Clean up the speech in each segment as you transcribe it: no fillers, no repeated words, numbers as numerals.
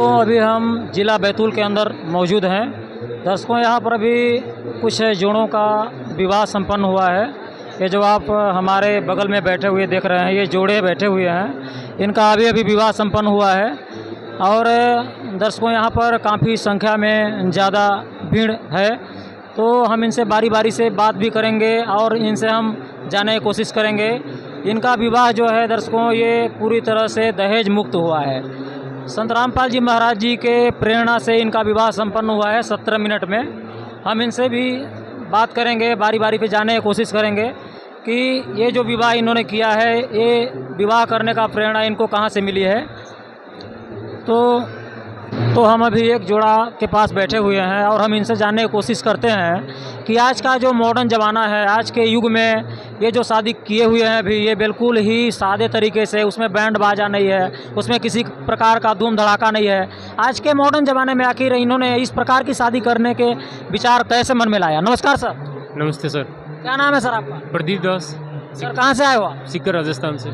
तो अभी हम ज़िला बैतूल के अंदर मौजूद हैं। दर्शकों, यहाँ पर अभी कुछ जोड़ों का विवाह संपन्न हुआ है। ये जो आप हमारे बगल में बैठे हुए देख रहे हैं, ये जोड़े बैठे हुए हैं, इनका अभी अभी विवाह संपन्न हुआ है। और दर्शकों, यहाँ पर काफ़ी संख्या में ज़्यादा भीड़ है, तो हम इनसे बारी बारी से बात भी करेंगे और इनसे हम जानने की कोशिश करेंगे। इनका विवाह जो है दर्शकों, ये पूरी तरह से दहेज मुक्त हुआ है। संत रामपाल जी महाराज जी के प्रेरणा से इनका विवाह संपन्न हुआ है 17 मिनट में। हम इनसे भी बात करेंगे, बारी बारी पे जानने की कोशिश करेंगे कि ये जो विवाह इन्होंने किया है, ये विवाह करने का प्रेरणा इनको कहाँ से मिली है। तो हम अभी एक जोड़ा के पास बैठे हुए हैं और हम इनसे जानने की कोशिश करते हैं कि आज का जो मॉडर्न ज़माना है, आज के युग में ये जो शादी किए हुए हैं अभी, ये बिल्कुल ही सादे तरीके से, उसमें बैंड बाजा नहीं है, उसमें किसी प्रकार का धूम धड़ाका नहीं है। आज के मॉडर्न ज़माने में आखिर इन्होंने इस प्रकार की शादी करने के विचार कैसे मन में लाया। नमस्कार सर। नमस्ते सर। क्या नाम है सर आपका? प्रदीप दास। सर कहाँ से आए हो आप? सीकर, राजस्थान से।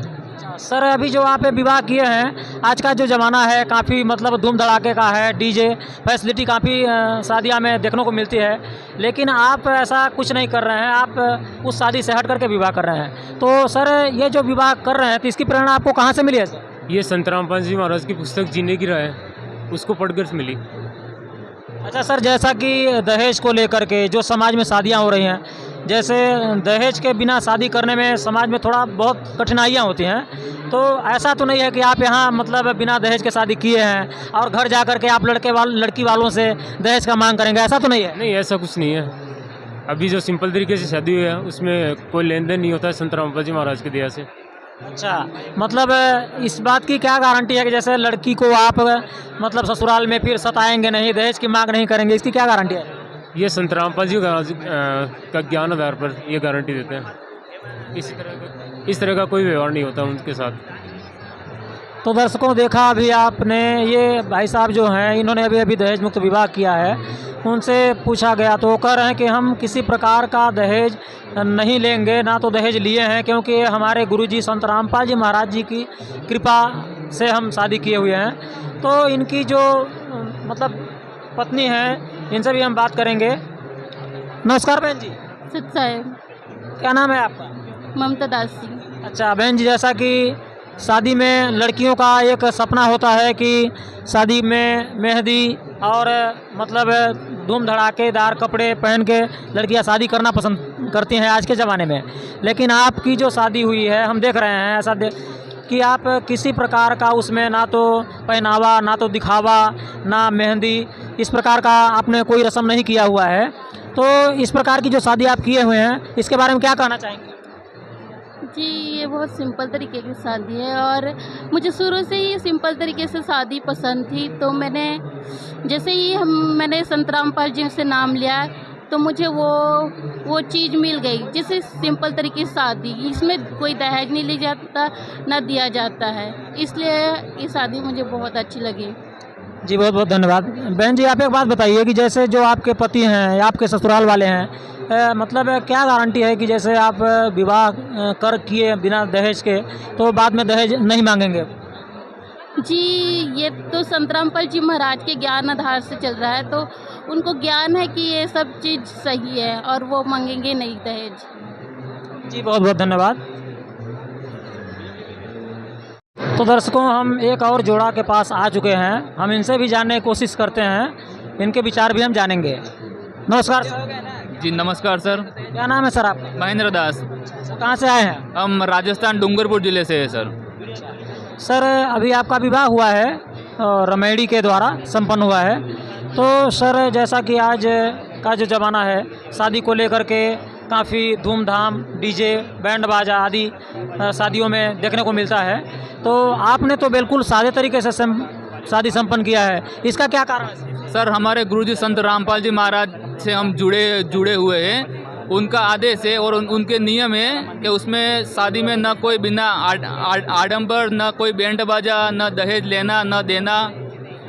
सर, अभी जो आप विवाह किए हैं, आज का जो ज़माना है काफ़ी मतलब धूम धड़ाके का है, डीजे फैसिलिटी काफ़ी शादियां में देखने को मिलती है, लेकिन आप ऐसा कुछ नहीं कर रहे हैं, आप उस शादी से हट करके विवाह कर रहे हैं। तो सर, ये जो विवाह कर रहे हैं, तो इसकी प्रेरणा आपको कहाँ से मिली है सर? ये संत रामपाल जी महाराज की पुस्तक जीने की राह है, उसको पढ़कर मिली। अच्छा सर, जैसा कि दहेज को लेकर के जो समाज में शादियां हो रही हैं, जैसे दहेज के बिना शादी करने में समाज में थोड़ा बहुत कठिनाइयां होती हैं, तो ऐसा तो नहीं है कि आप यहाँ मतलब बिना दहेज के शादी किए हैं और घर जा कर के आप लड़की वालों से दहेज का मांग करेंगे, ऐसा तो नहीं है? नहीं, ऐसा कुछ नहीं है। अभी जो सिंपल तरीके से शादी हुई है उसमें कोई लेन देन नहीं होता है संत रामपाल जी महाराज की दया से। अच्छा, मतलब इस बात की क्या गारंटी है कि जैसे लड़की को आप मतलब ससुराल में फिर सताएंगे नहीं, दहेज की मांग नहीं करेंगे, इसकी क्या गारंटी है? ये संत रामपाल जी का ज्ञान आधार पर ये गारंटी देते हैं। इस तरह का कोई व्यवहार नहीं होता उनके साथ। तो दर्शकों, देखा अभी आपने, ये भाई साहब जो हैं, इन्होंने अभी अभी दहेज मुक्त विवाह किया है। उनसे पूछा गया तो वो कह रहे हैं कि हम किसी प्रकार का दहेज नहीं लेंगे, ना तो दहेज लिए हैं, क्योंकि हमारे गुरुजी संत रामपाल जी महाराज जी की कृपा से हम शादी किए हुए हैं। तो इनकी जो मतलब पत्नी हैं, इनसे भी हम बात करेंगे। नमस्कार बहन जी। साहब। क्या नाम है आपका? ममता दास जी। अच्छा बहन जी, जैसा कि शादी में लड़कियों का एक सपना होता है कि शादी में मेहंदी और मतलब धूम धड़ाकेदार कपड़े पहन के लड़कियां शादी करना पसंद करती हैं आज के ज़माने में, लेकिन आपकी जो शादी हुई है, हम देख रहे हैं ऐसा कि आप किसी प्रकार का उसमें ना तो पहनावा, ना तो दिखावा, ना मेहंदी, इस प्रकार का आपने कोई रस्म नहीं किया हुआ है। तो इस प्रकार की जो शादी आप किए हुए हैं, इसके बारे में क्या कहना चाहेंगे? जी, ये बहुत सिंपल तरीके की शादी है और मुझे शुरू से ही सिंपल तरीके से शादी पसंद थी। तो मैंने जैसे ही मैंने संत रामपाल जी से नाम लिया, तो मुझे वो चीज़ मिल गई, जैसे सिंपल तरीके की शादी, इसमें कोई दहेज नहीं लिया जाता, ना दिया जाता है, इसलिए ये शादी मुझे बहुत अच्छी लगी। जी, बहुत बहुत धन्यवाद। बहन जी, आप एक बात बताइए कि जैसे जो आपके पति हैं या आपके ससुराल वाले हैं, मतलब क्या गारंटी है कि जैसे आप विवाह कर किए बिना दहेज के, तो बाद में दहेज नहीं मांगेंगे? जी, ये तो संत रामपाल जी महाराज के ज्ञान आधार से चल रहा है, तो उनको ज्ञान है कि ये सब चीज़ सही है और वो मांगेंगे नहीं दहेज। जी, बहुत बहुत धन्यवाद। तो दर्शकों, हम एक और जोड़ा के पास आ चुके हैं, हम इनसे भी जानने की कोशिश करते हैं, इनके विचार भी हम जानेंगे। नमस्कार सर। जी नमस्कार सर। क्या नाम है सर आपका? महेंद्र दास। सर, कहाँ से आए हैं? हम राजस्थान डूंगरपुर ज़िले से है सर। सर, अभी आपका विवाह हुआ है और रमेड़ी के द्वारा संपन्न हुआ है। तो सर, जैसा कि आज का जो ज़माना है, शादी को लेकर के काफ़ी धूमधाम डीजे बैंड बाजा आदि शादियों में देखने को मिलता है, तो आपने तो बिल्कुल सादे तरीके से शादी संपन्न किया है, इसका क्या कारण है? सर, हमारे गुरुजी संत रामपाल जी महाराज से हम जुड़े हुए हैं। उनका आदेश है और उनके नियम है कि उसमें शादी में न कोई बिना आडंबर, न कोई बैंड बाजा, न दहेज लेना न देना,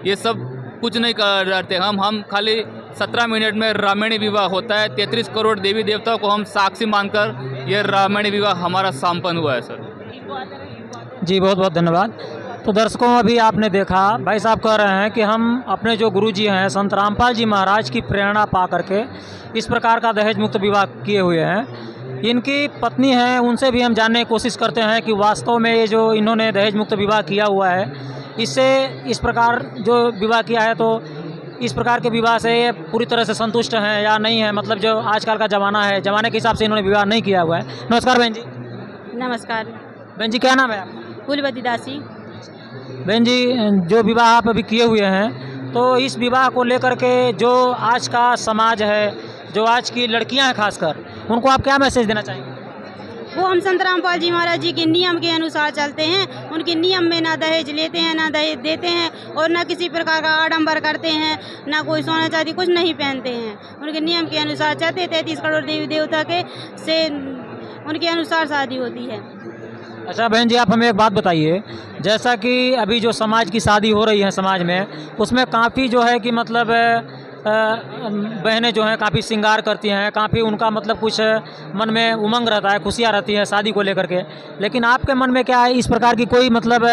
ये सब कुछ नहीं करते। हम खाली 17 मिनट में रामायणी विवाह होता है। 33 करोड़ देवी देवताओं को हम साक्षी मानकर ये रामायणी विवाह हमारा संपन्न हुआ है सर। जी, बहुत बहुत धन्यवाद। तो दर्शकों, अभी आपने देखा भाई साहब कह रहे हैं कि हम अपने जो गुरुजी हैं संत रामपाल जी महाराज की प्रेरणा पा करके इस प्रकार का दहेज मुक्त विवाह किए हुए हैं। इनकी पत्नी हैं, उनसे भी हम जानने की कोशिश करते हैं कि वास्तव में ये जो इन्होंने दहेज मुक्त विवाह किया हुआ है, इससे इस प्रकार जो विवाह किया है, तो इस प्रकार के विवाह से ये पूरी तरह से संतुष्ट हैं या नहीं है। मतलब जो आजकल का ज़माना है, ज़माने के हिसाब से इन्होंने विवाह नहीं किया हुआ है। नमस्कार बहन जी। नमस्कार। बहन जी, क्या नाम है आपका? फूलवती दासी। बहन जी, जो विवाह आप अभी किए हुए हैं, तो इस विवाह को लेकर के जो आज का समाज है, जो आज की लड़कियां हैं खासकर, उनको आप क्या मैसेज देना चाहेंगे? वो हम संत रामपाल जी महाराज जी के नियम के अनुसार चलते हैं। उनके नियम में ना दहेज लेते हैं, ना दहेज देते हैं, और ना किसी प्रकार का आडंबर करते हैं, ना कोई सोना चांदी कुछ नहीं पहनते हैं। उनके नियम के अनुसार चलते, 33 करोड़ देवी देवता के से उनके अनुसार शादी होती है। अच्छा बहन जी, आप हमें एक बात बताइए, जैसा कि अभी जो समाज की शादी हो रही है समाज में, उसमें काफ़ी जो है कि मतलब बहनें जो हैं काफ़ी श्रृंगार करती हैं, काफ़ी उनका मतलब कुछ मन में उमंग रहता है, खुशियाँ रहती हैं शादी को लेकर के। लेकिन आपके मन में क्या है, इस प्रकार की कोई मतलब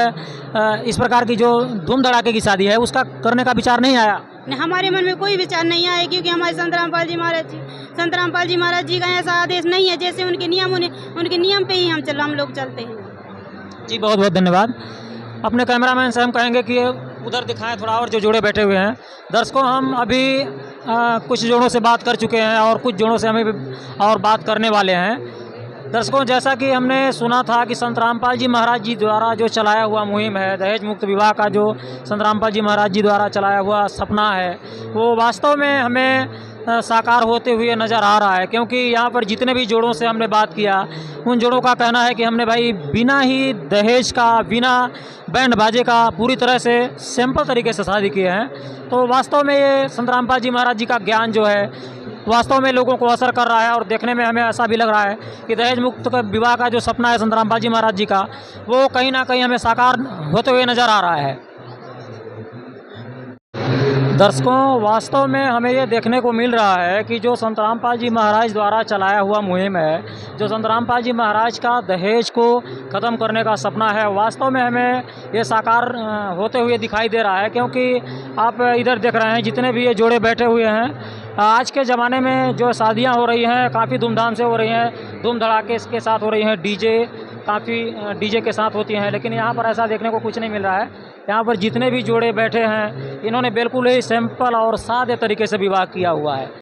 इस प्रकार की जो धूम धड़ाके की शादी है उसका करने का विचार नहीं आया? हमारे मन में कोई विचार नहीं आया, क्योंकि हमारे संत रामपाल जी महाराज जी का ऐसा आदेश नहीं है। जैसे उनके नियम पे ही हम लोग चलते हैं। जी, बहुत बहुत धन्यवाद। अपने कैमरामैन से हम कहेंगे कि उधर दिखाएं थोड़ा और जो जोड़े बैठे हुए हैं। दर्शकों, हम अभी कुछ जोड़ों से बात कर चुके हैं और कुछ जोड़ों से हमें और बात करने वाले हैं। दर्शकों, जैसा कि हमने सुना था कि संत रामपाल जी महाराज जी द्वारा जो चलाया हुआ मुहिम है, दहेज मुक्त विवाह का जो संत रामपाल जी महाराज जी द्वारा चलाया हुआ सपना है, वो वास्तव में हमें साकार होते हुए नज़र आ रहा है। क्योंकि यहाँ पर जितने भी जोड़ों से हमने बात किया, उन जोड़ों का कहना है कि हमने भाई बिना ही दहेज का, बिना बैंड बाजे का पूरी तरह से सिंपल तरीके से शादी किए हैं। तो वास्तव में ये संत रामपाल जी महाराज जी का ज्ञान जो है वास्तव में लोगों को असर कर रहा है, और देखने में हमें ऐसा भी लग रहा है कि दहेज मुक्त विवाह का जो सपना है संत रामपाल जी महाराज जी का, वो कहीं ना कहीं हमें साकार होते हुए नज़र आ रहा है। दर्शकों, वास्तव में हमें ये देखने को मिल रहा है कि जो संत रामपाल जी महाराज द्वारा चलाया हुआ मुहिम है, जो संत रामपाल जी महाराज का दहेज को ख़त्म करने का सपना है, वास्तव में हमें ये साकार होते हुए दिखाई दे रहा है। क्योंकि आप इधर देख रहे हैं जितने भी ये जोड़े बैठे हुए हैं, आज के ज़माने में जो शादियाँ हो रही हैं काफ़ी धूमधाम से हो रही हैं, धूम धड़ाके के साथ हो रही हैं, काफ़ी डीजे के साथ होती हैं। लेकिन यहाँ पर ऐसा देखने को कुछ नहीं मिल रहा है। यहाँ पर जितने भी जोड़े बैठे हैं, इन्होंने बिल्कुल ही सिंपल और सादे तरीके से विवाह किया हुआ है।